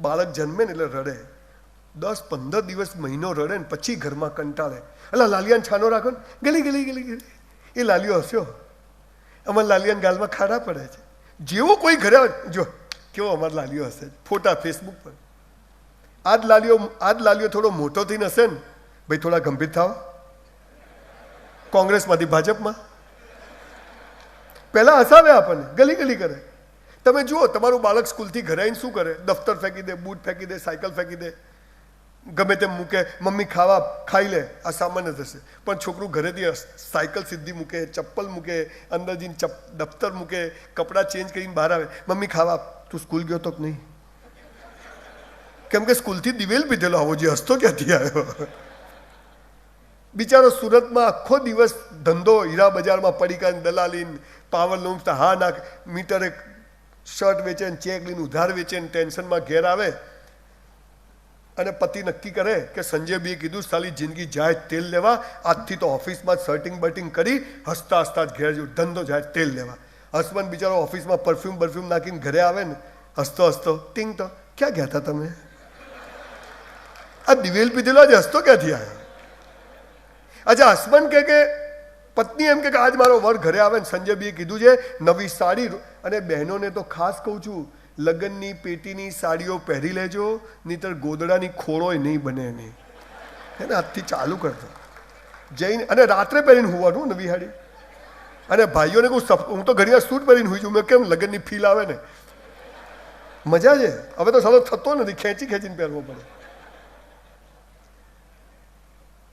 બાળક જન્મે ને એટલે રડે, 10-15 દિવસ મહિનો રડે ને પછી ઘરમાં કંટાળે, એટલે લાલિયાને છાનો રાખો ને, ગલી ગલી ગલી ગલી, એ લાલિયો હસ્યો. અમારા લાલિયાને ગાલમાં ખાડા પડે છે. જેવો કોઈ ઘરે આવે, જો કેવો અમારા લાલિયો હશે, ફોટા ફેસબુક પર. આજ લાલિયો થોડો મોટો થઈને હશે ને, ભાઈ થોડા ગંભીર થાવ, કોંગ્રેસમાંથી ભાજપમાં. પહેલા હસાવે આપણને, ગલી ગલી કરે. તમે જુઓ તમારું બાળક સ્કૂલથી ઘરે આવીને શું કરે, દફતર ફેંકી દે, બૂટ ફેંકી દે, સાયકલ ફેંકી દે, ગમે તેમ મૂકે, મમ્મી ખાઈ લે, આ સામાન્ય થશે. પણ છોકરું ઘરેથી સાયકલ સીધી મૂકે, ચપ્પલ મૂકે, અંદર જઈને દફતર મૂકે, કપડાં ચેન્જ કરીને બહાર આવે, મમ્મી ખાવા, તું સ્કૂલ ગયો તો કે નહીં? કેમ કે સ્કૂલથી દિવેલ પીધેલો આવો જે હસતો ક્યાંથી આવ્યો. બિચારો સુરતમાં આખો દિવસ ધંધો, હીરા બજારમાં પડીકા દલાલી, પાવર લૂમ, હા નાખ મીટરે શર્ટ વેચે ને ચેક લઈને ઉધાર વેચે ને ટેન્શનમાં ઘેર આવે. અને પતિ નક્કી કરે કે સંજય બી કીધું સાલી જિંદગી જાય તેલ લેવા, આજથી તો ઓફિસમાં જ શર્ટિંગ બર્ટિંગ કરી હસતા હસતા જ ઘેર જવું, ધંધો જાય તેલ લેવા. હસબન્ડ બિચારો ઓફિસમાં પરફ્યુમ નાખીને ઘરે આવે ને હસતો હસતો, ટીંગ તો ક્યાં ગયા હતા તમે? આ દિવેલ પીધેલો જ હસતો ક્યાંથી આવ્યો? અચ્છા, હસબન્ડ કે પત્ની એમ કે આજ મારો વર ઘરે આવે ને સંજય બીએ કીધું છે નવી સાડી, અને બહેનોને તો ખાસ કહું છું, લગ્નની પેટીની સાડીઓ પહેરી લેજો, નહીંતર ગોદડાની ખોળોય નહીં બને નહીં. એને આજથી ચાલુ કરજો જઈને, અને રાત્રે પહેરીને હોવાનું નવી સાડી. અને ભાઈઓને કહું, હું તો ઘણી વાર સૂટ પહેરીને હોઈ છું. મેં કેમ? લગ્નની ફીલ આવે ને, મજા છે. હવે તો સાલો થતો નથી, ખેંચીને પહેરવો પડે.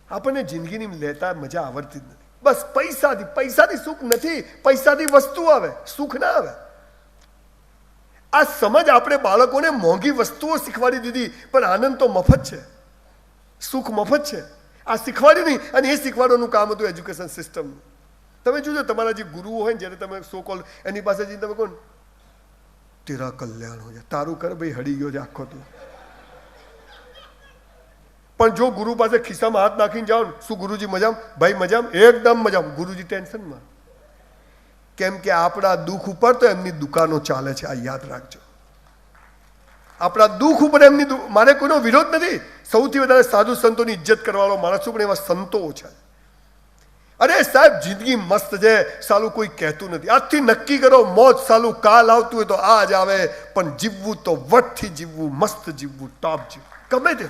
આપણને જિંદગીની લેતા મજા આવડતી જ નથી. બસ પૈસાથી સુખ નથી, પૈસાથી વસ્તુ આવે, સુખ ના આવે. આ સમજ આપણે બાળકોને મોંઘી વસ્તુઓ શીખવાડી દીધી, પણ આનંદ તો મફત છે, સુખ મફત છે. આ શીખવાડ્યું નહીં, અને એ શીખવાડવાનું કામ હતું એજ્યુકેશન સિસ્ટમનું. તમે જોજો તમારા જે ગુરુઓ હોય ને, જ્યારે તમે સો કોલ એની પાસે જઈને તમે કહો તેરા કલ્યાણ હો જાય, તારું કર ભાઈ, હડી ગયો છે આખો તું. પણ જો ગુરુ પાસે ખિસ્સામાં હાથ નાખીને જાઓ ને, શું ગુરુજી મજામ? ભાઈ મજામ, એકદમ મજામ. ગુરુજી ટેન્શનમાં. કેમ કે આપણા દુઃખ ઉપર તો એમની દુકાનો ચાલે છે, આ યાદ રાખજો. આપણા દુઃખ ઉપર એમની, મારે કોઈનો વિરોધ નથી. સૌથી વધારે સાધુ સંતોની ઇજ્જત કરવાનો માણસો, પણ એવા સંતો ઓછા. અરે સાહેબ, જિંદગી મસ્ત છે, સાલું કોઈ કહેતું નથી. આજથી નક્કી કરો, મોત સાલું કાલ આવતું હોય તો આજ આવે, પણ જીવવું તો વટથી જીવવું, મસ્ત જીવવું, ટોપ જીવવું, ગમે તે.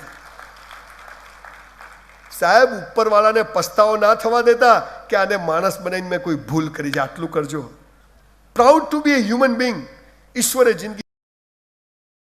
સાહેબ, ઉપરવાળાને પસ્તાવો ના થવા દેતા કે આને માણસ બનાવીને મેં કોઈ ભૂલ કરી છે, આટલું કરજો. Proud to be a human being. ઈશ્વરે જિંદગી